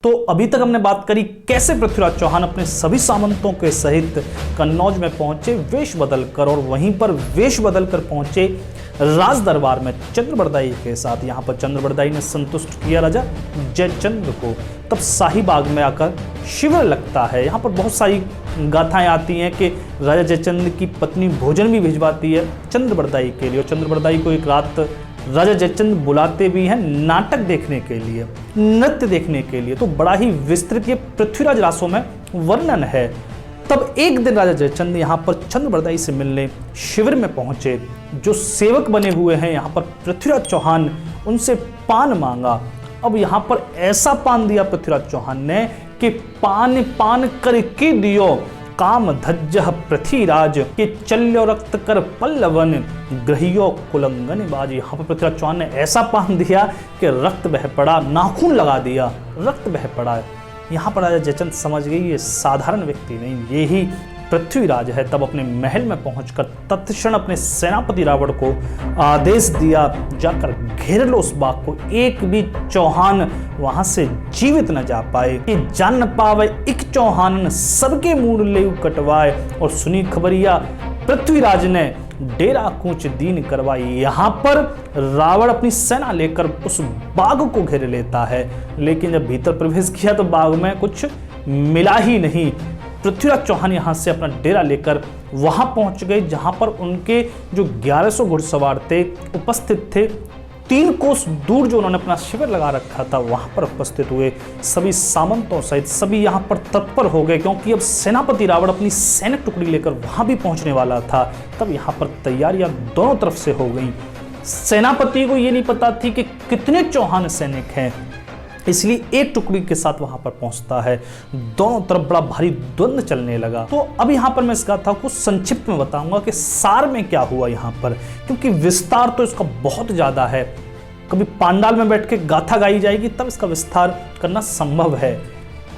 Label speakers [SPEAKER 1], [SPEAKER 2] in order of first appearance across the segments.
[SPEAKER 1] तो अभी तक हमने बात करी कैसे पृथ्वीराज चौहान अपने सभी सामंतों के सहित कन्नौज में पहुंचे वेश बदलकर, और वहीं पर वेश बदलकर पहुंचे राज दरबार में चंद्रबरदाई के साथ। यहाँ पर चंद्रबरदाई ने संतुष्ट किया राजा जयचंद्र को। तब शाही बाग में आकर शिविर लगता है। यहाँ पर बहुत सारी गाथाएं आती हैं कि राजा जयचंद्र की पत्नी भोजन भी भिजवाती है चंद्रबरदाई के लिए, और चंद्रबरदाई को एक रात राजा जयचंद्र बुलाते भी हैं नाटक देखने के लिए, नृत्य देखने के लिए। तो बड़ा ही विस्तृत ये पृथ्वीराज रासों में वर्णन है। तब एक दिन राजा जयचंद्र यहाँ पर चंद्रबरदाई से मिलने शिविर में पहुंचे। जो सेवक बने हुए हैं यहाँ पर पृथ्वीराज चौहान, उनसे पान मांगा। अब यहाँ पर ऐसा पान दिया पृथ्वीराज चौहान ने कि पान पान करके दियो काम धज्जह पृथ्वीराज के चल्यो रक्त कर पल्लवन ग्रहियो कुलंगन बाज। यहाँ पर पृथ्वीराज चौहान ने ऐसा पान दिया कि रक्त बह पड़ा, नाखून लगा दिया, रक्त बह पड़ा। यहाँ पर राजा जयचंद्र समझ गई ये साधारण व्यक्ति नहीं, ये ही पृथ्वीराज है। तब अपने महल में पहुंचकर तत्क्षण अपने सेनापति रावण को आदेश दिया, जाकर घेर लो उस बाग को, एक भी चौहान वहां से जीवित न जा पाए। कि जान न पावे एक चौहान सबके मूड ले कटवाए। और सुनी खबरिया पृथ्वीराज ने डेरा कूच दीन करवाई। यहाँ पर रावण अपनी सेना लेकर उस बाग को घेर लेता है, लेकिन जब भीतर प्रवेश किया तो बाग में कुछ मिला ही नहीं। पृथ्वीराज चौहान यहाँ से अपना डेरा लेकर वहां पहुंच गए जहां पर उनके जो 1100 घुड़सवार थे उपस्थित थे। 3 कोस दूर जो उन्होंने अपना शिविर लगा रखा था वहां पर उपस्थित हुए। सभी सामंतों सहित सभी यहाँ पर तत्पर हो गए, क्योंकि अब सेनापति रावण अपनी सैनिक टुकड़ी लेकर वहां भी पहुंचने वाला था। तब यहाँ पर तैयारियां दोनों तरफ से हो गई। सेनापति को ये नहीं पता थी कि कितने चौहान सैनिक हैं, इसलिए एक टुकड़ी के साथ वहां पर पहुंचता है। दोनों तरफ बड़ा भारी द्वंद्व चलने लगा। तो अब यहां पर मैं इस गाथा को संक्षिप्त में बताऊंगा कि सार में क्या हुआ यहां पर, क्योंकि विस्तार तो इसका बहुत ज्यादा है। कभी पांडाल में बैठ के गाथा गाई जाएगी तब इसका विस्तार करना संभव है।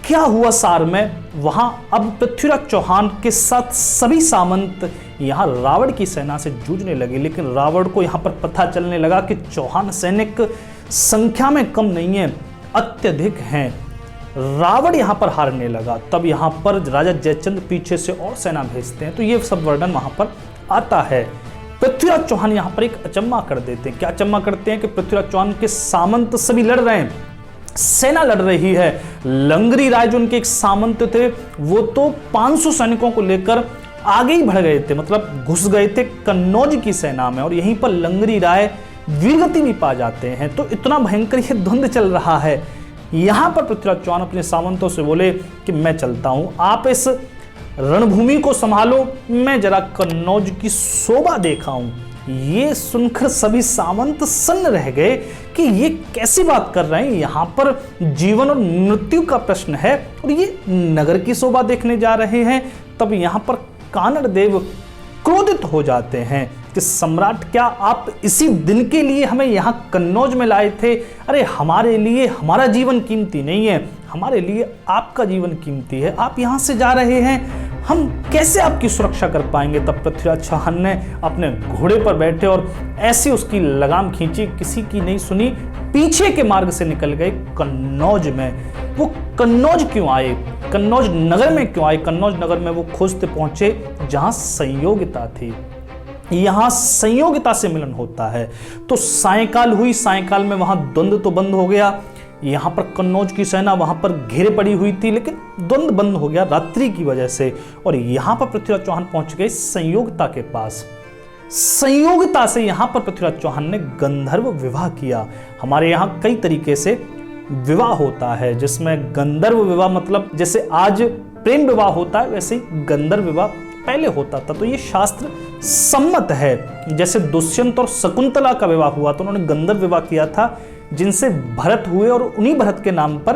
[SPEAKER 1] क्या हुआ सार में? वहां अब पृथ्वीराज चौहान के साथ सभी सामंत यहाँ रावण की सेना से जूझने लगे, लेकिन रावण को यहाँ पर पता चलने लगा कि चौहान सैनिक संख्या में कम नहीं है, अत्यधिक हैं। रावण यहाँ पर हारने लगा। तब यहाँ पर राजा जयचंद्र पीछे से और सेना भेजते हैं। तो ये सब वर्णन वहां पर आता है। पृथ्वीराज चौहान यहाँ पर एक अचम्मा कर देते हैं। क्या अचम्मा करते हैं कि पृथ्वीराज चौहान के सामंत सभी लड़ रहे हैं, सेना लड़ रही है। लंगरी राय जो उनके एक सामंत थे वो तो 500 सैनिकों को लेकर आगे ही बढ़ गए थे, मतलब घुस गए थे कन्नौज की सेना में, और यहीं पर लंगरी राय वीरगति भी पा जाते हैं। तो इतना भयंकर ये द्वंद्व चल रहा है। यहां पर पृथ्वीराज चौहान अपने सामंतों से बोले कि मैं चलता हूं, आप इस रणभूमि को संभालो, मैं जरा कन्नौज की शोभा देखाऊं। ये सुनकर सभी सामंत सन्न रह गए कि ये कैसी बात कर रहे हैं, यहां पर जीवन और मृत्यु का प्रश्न है और ये नगर की शोभा देखने जा रहे हैं। तब यहां पर कानड़ देव क्रोधित हो जाते हैं कि सम्राट, क्या आप इसी दिन के लिए हमें यहाँ कन्नौज में लाए थे? अरे हमारे लिए हमारा जीवन कीमती नहीं है, हमारे लिए आपका जीवन कीमती है। आप यहाँ से जा रहे हैं, हम कैसे आपकी सुरक्षा कर पाएंगे? तब पृथ्वीराज चौहान ने अपने घोड़े पर बैठे और ऐसी उसकी लगाम खींची, किसी की नहीं सुनी, पीछे के मार्ग से निकल गए कन्नौज में। वो कन्नौज क्यों आए, कन्नौज नगर में क्यों आए? कन्नौज नगर में वो खोजते पहुंचे जहां संयोगिता थी। यहां संयोगिता से मिलन होता है। तो सायंकाल हुई, सायंकाल में वहां द्वंद्व तो बंद हो गया। यहां पर कन्नौज की सेना वहां पर घेरे पड़ी हुई थी, लेकिन द्वंद्व बंद हो गया रात्रि की वजह से। और यहां पर पृथ्वीराज चौहान पहुंच गए संयोगिता के पास। संयोगिता से यहां पर पृथ्वीराज चौहान ने गंधर्व विवाह किया। हमारे यहां कई तरीके से विवाह होता है, जिसमें गंधर्व विवाह मतलब जैसे आज प्रेम विवाह होता है, वैसे ही गंधर्व विवाह पहले होता था। तो ये शास्त्र सम्मत है। जैसे दुष्यंत और शकुंतला का विवाह हुआ तो उन्होंने गंधर्व विवाह किया था, जिनसे भरत हुए, और उन्हीं भरत के नाम पर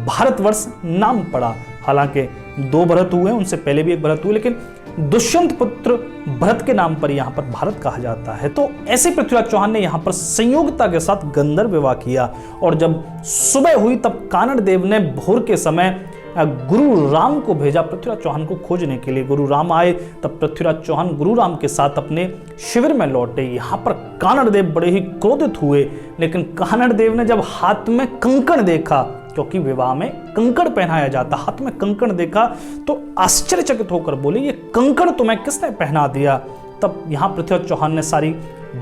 [SPEAKER 1] भारतवर्ष नाम पड़ा। हालांकि 2 भरत हुए, उनसे पहले भी एक भरत हुए, लेकिन दुष्यंत पुत्र भरत के नाम पर यहाँ पर भारत कहा जाता है। तो ऐसे पृथ्वीराज चौहान ने यहाँ पर संयोगिता के साथ गंधर्व विवाह किया। और जब सुबह हुई तब कानड़ देव ने भोर के समय गुरु राम को भेजा पृथ्वीराज चौहान को खोजने के लिए। गुरु राम आए, तब पृथ्वीराज चौहान गुरु राम के साथ अपने शिविर में लौटे। यहाँ पर कानड़ देव बड़े ही क्रोधित हुए, लेकिन कानड़ देव ने जब हाथ में कंकण देखा क्योंकि विवाह में कंकड़ पहनाया जाता। हाथ में कंकड़ देखा तो आश्चर्यचकित होकर बोले, ये कंकड़ तुम्हें किसने पहना दिया? तब यहाँ पृथ्वीराज चौहान ने सारी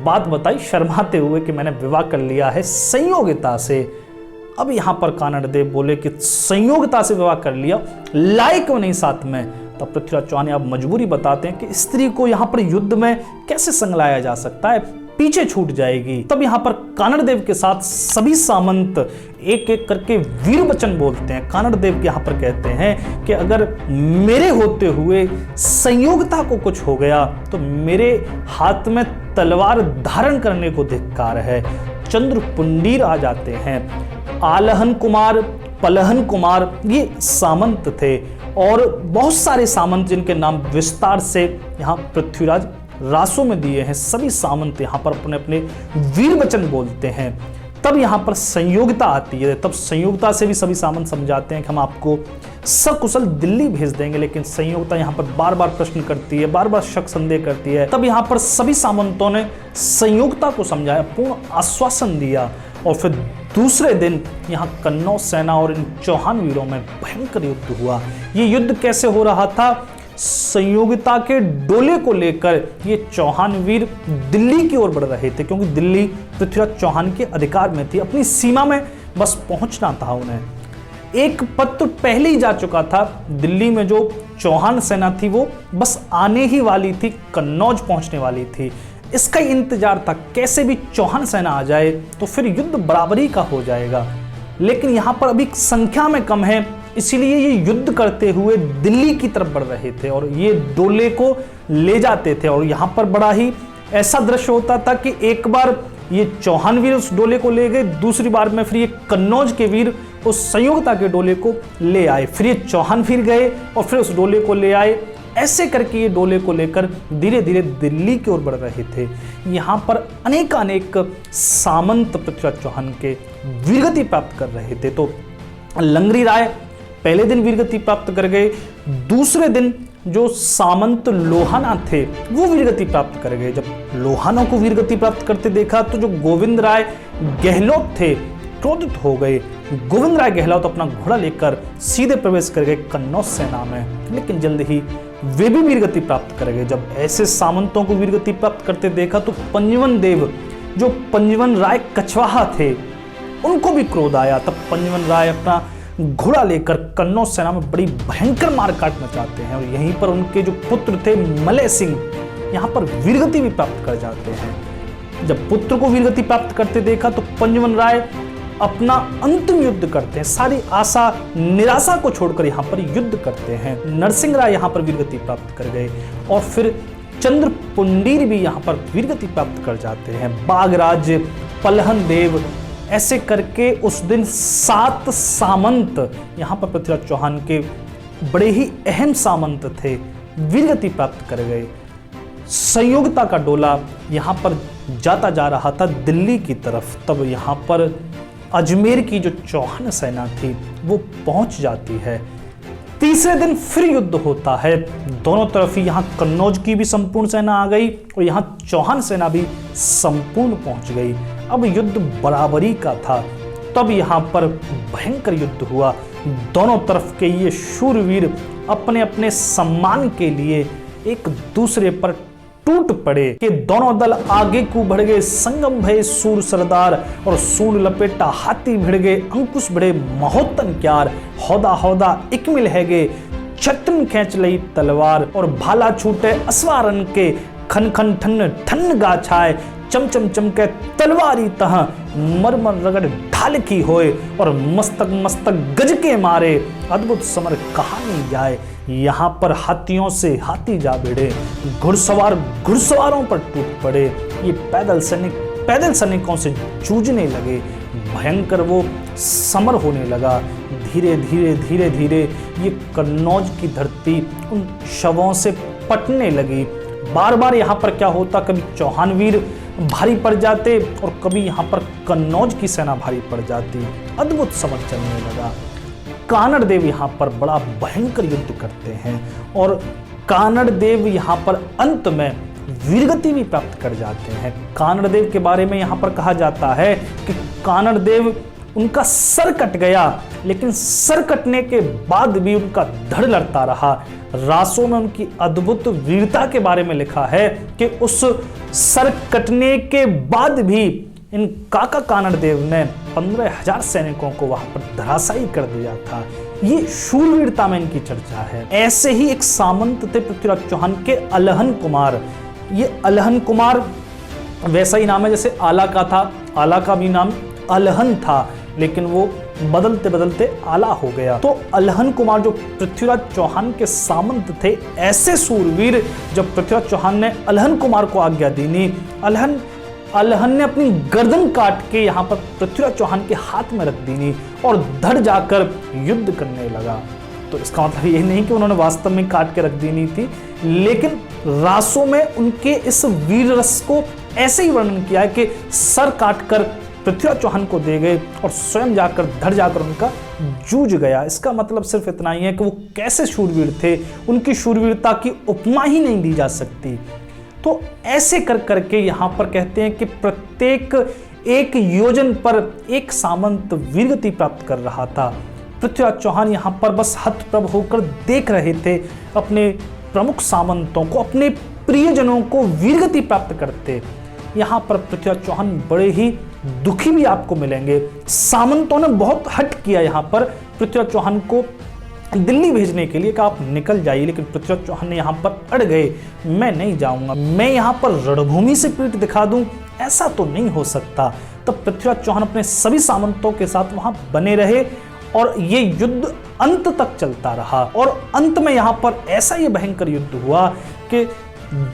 [SPEAKER 1] बात बताई शर्माते हुए कि मैंने विवाह कर लिया है संयोगिता से। अब यहाँ पर कानड़ देव बोले कि संयोगिता से विवाह कर लिया, लाए क्यों नहीं साथ में? तब पृथ्वीराज चौहान अब मजबूरी बताते हैं कि स्त्री को यहाँ पर युद्ध में कैसे संग लाया जा सकता है, पीछे छूट जाएगी। तब यहाँ पर कानड़ देव के साथ सभी सामंत एक एक करके वीर वचन बोलते हैं। कानड़ देव यहाँ पर कहते हैं कि अगर मेरे होते हुए संयोगिता को कुछ हो गया तो मेरे हाथ में तलवार धारण करने को धिक्कार है। चंद्रपुंडीर आ जाते हैं, आलहन कुमार, पलहन कुमार, ये सामंत थे और बहुत सारे सामंत जिनके नाम विस्तार से यहाँ पृथ्वीराज रासों में दिए हैं। सभी सामंत यहाँ पर अपने अपने वीर वचन बोलते हैं। तब यहाँ पर संयोगिता आती है। तब संयोगिता से भी सभी सामंत समझाते हैं कि हम आपको सकुशल दिल्ली भेज देंगे, लेकिन संयोगिता यहाँ पर बार बार प्रश्न करती है, बार बार शक संदेह करती है। तब यहाँ पर सभी सामंतों ने संयोगिता को समझाया, पूर्ण आश्वासन दिया और फिर दूसरे दिन यहाँ कन्नौज सेना और इन चौहान वीरों में भयंकर युद्ध हुआ। ये युद्ध कैसे हो रहा था? संयोगिता के डोले को लेकर ये चौहान वीर दिल्ली की ओर बढ़ रहे थे, क्योंकि दिल्ली पृथ्वीराज चौहान के अधिकार में थी। अपनी सीमा में बस पहुंचना था उन्हें। एक पत्र पहले ही जा चुका था, दिल्ली में जो चौहान सेना थी वो बस आने ही वाली थी, कन्नौज पहुंचने वाली थी। इसका इंतजार था कैसे भी चौहान सेना आ जाए तो फिर युद्ध बराबरी का हो जाएगा। लेकिन यहाँ पर अभी संख्या में कम है, इसीलिए ये युद्ध करते हुए दिल्ली की तरफ बढ़ रहे थे और ये डोले को ले जाते थे। और यहाँ पर बड़ा ही ऐसा दृश्य होता था कि एक बार ये चौहान वीर उस डोले को ले गए, दूसरी बार में फिर ये कन्नौज के वीर उस संयोगिता के डोले को ले आए, फिर ये चौहान फिर गए और फिर उस डोले को ले आए। ऐसे करके ये डोले को लेकर धीरे धीरे दिल्ली की ओर बढ़ रहे थे। यहाँ पर अनेक सामंत पृथ्वीराज चौहान के वीरगति प्राप्त कर रहे थे। तो लंगरी राय पहले दिन वीरगति प्राप्त कर गए, दूसरे दिन जो सामंत लोहाना थे वो वीरगति प्राप्त कर गए। जब लोहानों को वीरगति प्राप्त करते देखा तो जो गोविंद राय गहलोत थे क्रोधित हो गए। गोविंद राय गहलोत अपना घोड़ा लेकर सीधे प्रवेश कर गए कन्नौज सेना में, लेकिन जल्द ही वे भी वीरगति प्राप्त कर गए। जब ऐसे सामंतों को वीरगति प्राप्त करते देखा तो पंजवन देव, जो पंजवन राय कछवाहा थे, उनको भी क्रोध आया। तब पंजवन राय अपना घोड़ा लेकर कन्नौज सेना में बड़ी भयंकर मारकाट मचाते हैं और यहीं पर उनके जो पुत्र थे मलय सिंह, यहाँ पर वीरगति भी प्राप्त कर जाते हैं। जब पुत्र को वीरगति प्राप्त करते देखा तो पंजवन राय अपना अंतिम युद्ध करते हैं, सारी आशा निराशा को छोड़कर यहाँ पर युद्ध करते हैं। नरसिंह राय यहाँ पर वीरगति प्राप्त कर गए और फिर चंद्रपुंडीर भी यहाँ पर वीरगति प्राप्त कर जाते हैं। बागराज, पलहन देव, ऐसे करके उस दिन 7 सामंत यहाँ पर पृथ्वीराज चौहान के बड़े ही अहम सामंत थे, वीरगति प्राप्त कर गए। संयोगिता का डोला यहाँ पर जाता जा रहा था दिल्ली की तरफ। तब यहाँ पर अजमेर की जो चौहान सेना थी वो पहुंच जाती है। तीसरे दिन फिर युद्ध होता है, दोनों तरफ ही यहाँ कन्नौज की भी संपूर्ण सेना आ गई और यहाँ चौहान सेना भी संपूर्ण पहुंच गई। अब युद्ध बराबरी का था। तब यहाँ पर भयंकर युद्ध हुआ। दोनों तरफ के ये शूरवीर अपने अपने सम्मान के लिए एक दूसरे पर टूट पड़े कि दोनों दल आगे को बढ़ गए। संगम भय सूर सरदार और सूर लपेटा हाथी भिड़ गए, अंकुश बढ़े महोत्तन क्यार, हौदा हौदा इकमिल है गे, छतन खींच लई तलवार और भाला छूटे अस्वारन के, खन खन ठन ठन गा छाए, चमचम चमके तलवारी तह, मरमर रगड़ ढाल की होए और मस्तक मस्तक गज के मारे, अद्भुत समर कहानी जाए। यहाँ पर हाथियों से हाथी जा भिड़े, घुड़सवार घुड़सवारों पर टूट पड़े, ये पैदल सैनिकों से जूझने लगे। भयंकर वो समर होने लगा। धीरे धीरे ये कन्नौज की धरती उन शवों से पटने लगी। बार बार यहाँ पर क्या होता, कभी चौहान वीर भारी पड़ जाते और कभी यहाँ पर कन्नौज की सेना भारी पड़ जाती। अद्भुत समर चलने लगा। कानड़ देव यहाँ पर बड़ा भयंकर युद्ध करते हैं और कानड़ देव यहाँ पर अंत में वीरगति भी प्राप्त कर जाते हैं। कानड़ देव के बारे में यहाँ पर कहा जाता है कि कानड़ देव उनका सर कट गया, लेकिन सर कटने के बाद भी उनका धड़ लड़ता रहा। रासों में उनकी अद्भुत वीरता के बारे में लिखा है कि उस सर कटने के बाद भी इन काका कानड़ देव ने 15,000 सैनिकों को वहां पर धराशायी कर दिया था। ये शूरवीरता में इनकी चर्चा है। ऐसे ही एक सामंत थे पृथ्वीराज चौहान के अलहन कुमार। ये अलहन कुमार वैसा ही नाम है जैसे आला का था, आला का भी नाम अलहन था, लेकिन वो बदलते बदलते आला हो गया। तो अलहन कुमार जो पृथ्वीराज चौहान के सामंत थे, ऐसे सूरवीर जब पृथ्वीराज चौहान ने अलहन कुमार को आज्ञा दी नी, अलहन ने अपनी गर्दन काट के यहाँ पर पृथ्वीराज चौहान के हाथ में रख दी नी और धड़ जाकर युद्ध करने लगा। तो इसका मतलब ये नहीं कि उन्होंने वास्तव में काट के रख दी नहीं थी, लेकिन रासों में उनके इस वीर रस को ऐसे ही वर्णन किया है कि सर काटकर पृथ्वीराज चौहान को दे गए और स्वयं जाकर धड़ जाकर उनका जूझ गया। इसका मतलब सिर्फ इतना ही है कि वो कैसे शूरवीर थे, उनकी शूरवीरता की उपमा ही नहीं दी जा सकती। तो ऐसे कर करके यहाँ पर कहते हैं कि प्रत्येक एक योजन पर एक सामंत वीरगति प्राप्त कर रहा था। पृथ्वीराज चौहान यहाँ पर बस हतप्रभ होकर देख रहे थे अपने प्रमुख सामंतों को, अपने प्रियजनों को वीरगति प्राप्त करते। यहाँ पर पृथ्वीराज चौहान बड़े ही दुखी भी आपको मिलेंगे। सामंतों ने बहुत हट किया यहाँ पर पृथ्वीराज चौहान को दिल्ली भेजने के लिए कि आप निकल जाइए, लेकिन पृथ्वीराज चौहान ने यहाँ पर अड़ गए, मैं नहीं जाऊंगा, मैं यहाँ पर रणभूमि से पीठ दिखा दूं, ऐसा तो नहीं हो सकता। तब पृथ्वीराज चौहान अपने सभी सामंतों के साथ वहां बने रहे और ये युद्ध अंत तक चलता रहा। और अंत में यहाँ पर ऐसा ये भयंकर युद्ध हुआ कि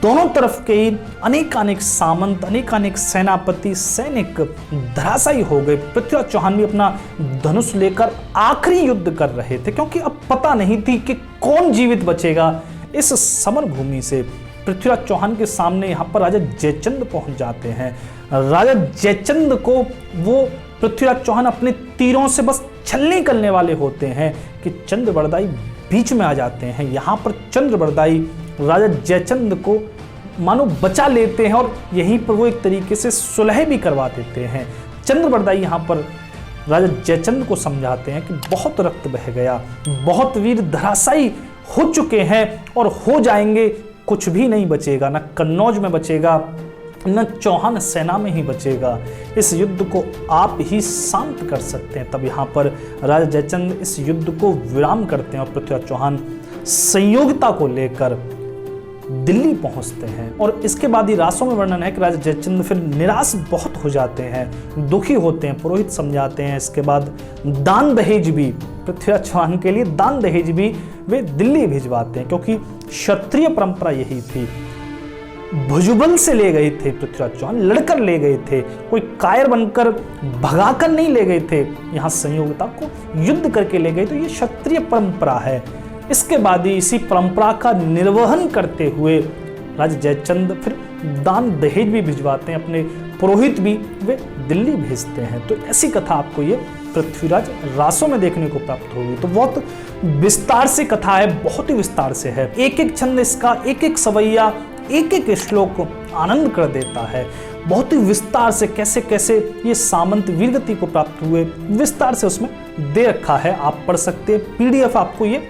[SPEAKER 1] दोनों तरफ के ही अनेकानेक सामंत, अनेकानेक सेनापति, सैनिक धराशायी हो गए। पृथ्वीराज चौहान भी अपना धनुष लेकर आखिरी युद्ध कर रहे थे, क्योंकि अब पता नहीं थी कि कौन जीवित बचेगा इस समर भूमि से। पृथ्वीराज चौहान के सामने यहाँ पर राजा जयचंद पहुंच जाते हैं। राजा जयचंद को वो पृथ्वीराज चौहान अपने तीरों से बस छलनी करने वाले होते हैं कि चंद्रबरदाई बीच में आ जाते हैं। यहाँ पर चंद्रबरदाई राजा जयचंद को मानो बचा लेते हैं और यहीं पर वो एक तरीके से सुलह भी करवा देते हैं। चंद्रबरदाई यहाँ पर राजा जयचंद को समझाते हैं कि बहुत रक्त बह गया, बहुत वीर धराशायी हो चुके हैं और हो जाएंगे, कुछ भी नहीं बचेगा, न कन्नौज में बचेगा, न चौहान सेना में ही बचेगा। इस युद्ध को आप ही शांत कर सकते हैं। तब यहाँ पर राजा जयचंद इस युद्ध को विराम करते हैं और पृथ्वीराज चौहान संयोगिता को लेकर दिल्ली पहुंचते हैं। और इसके बाद ही रासों में वर्णन है कि राजा जयचंद फिर निराश बहुत हो जाते हैं, दुखी होते हैं, पुरोहित समझाते हैं। इसके बाद दान दहेज भी पृथ्वीराज चौहान के लिए दान दहेज भी वे दिल्ली भिजवाते हैं, क्योंकि क्षत्रिय परंपरा यही थी। भुजबल से ले गए थे पृथ्वीराज चौहान, लड़कर ले गए थे, कोई कायर बनकर भगाकर नहीं ले गए थे, यहाँ संयोगिता को युद्ध करके ले गए। तो ये क्षत्रिय परंपरा है। इसके बाद ही इसी परंपरा का निर्वहन करते हुए राजा जयचंद फिर दान दहेज भी भिजवाते हैं, अपने पुरोहित भी वे दिल्ली भेजते हैं। तो ऐसी कथा आपको ये पृथ्वीराज रासों में देखने को प्राप्त होगी। तो बहुत विस्तार से कथा है, बहुत ही विस्तार से है। एक एक छंद इसका, एक एक सवैया, एक एक श्लोक आनंद कर देता है। बहुत ही विस्तार से कैसे कैसे ये सामंत वीरगति को प्राप्त हुए, विस्तार से उसमें दे रखा है। आप पढ़ सकते हैं, PDF आपको ये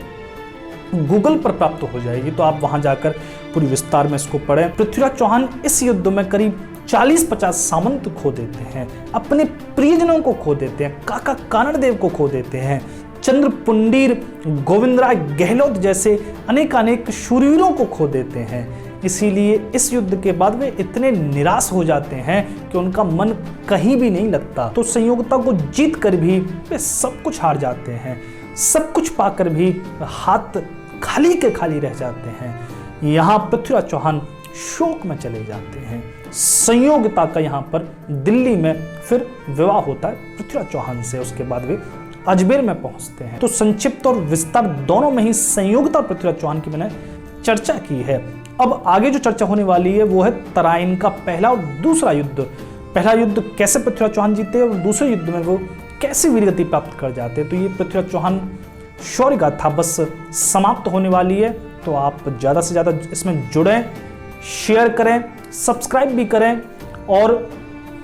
[SPEAKER 1] गूगल पर प्राप्त हो जाएगी, तो आप वहां जाकर पूरी विस्तार में इसको पढ़ें। पृथ्वीराज चौहान इस युद्ध में करीब 40-50 सामंत खो देते हैं, अपने प्रियजनों को खो देते हैं, काका कानड़ देव को खो देते हैं, चंद्र पुंडीर, गोविंदराय गहलोत जैसे अनेकानेक शूरवीरों को खो देते हैं। इसीलिए इस युद्ध के बाद वे इतने निराश हो जाते हैं कि उनका मन कहीं भी नहीं लगता। तो संयोगिता को जीत कर भी वे सब कुछ हार जाते हैं, सब कुछ पाकर भी हाथ खाली के खाली रह जाते हैं। यहाँ पृथ्वीराज चौहान शोक में चले जाते हैं। संयोगिता का यहाँ पर दिल्ली में फिर विवाह होता है पृथ्वीराज चौहान से। उसके बाद वे अजमेर में पहुंचते हैं। तो संक्षिप्त और विस्तार दोनों में ही संयोगिता और पृथ्वीराज चौहान की मैंने चर्चा की है। अब आगे जो चर्चा होने वाली है वो है तराइन का पहला और दूसरा युद्ध। पहला युद्ध कैसे पृथ्वीराज चौहान जीते और दूसरे युद्ध में वो कैसे वीरगति प्राप्त कर जाते हैं। तो ये पृथ्वीराज चौहान शौर्य गाथा बस समाप्त होने वाली है। तो आप ज़्यादा से ज़्यादा इसमें जुड़ें, शेयर करें, सब्सक्राइब भी करें और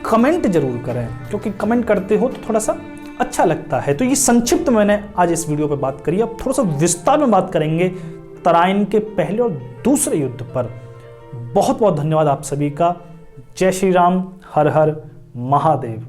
[SPEAKER 1] कमेंट जरूर करें, क्योंकि कमेंट करते हो तो थोड़ा सा अच्छा लगता है। तो ये संक्षिप्त मैंने आज इस वीडियो पे बात करी। अब थोड़ा सा विस्तार में बात करेंगे तराइन के पहले और दूसरे युद्ध पर। बहुत बहुत धन्यवाद आप सभी का। जय श्री राम, हर हर महादेव।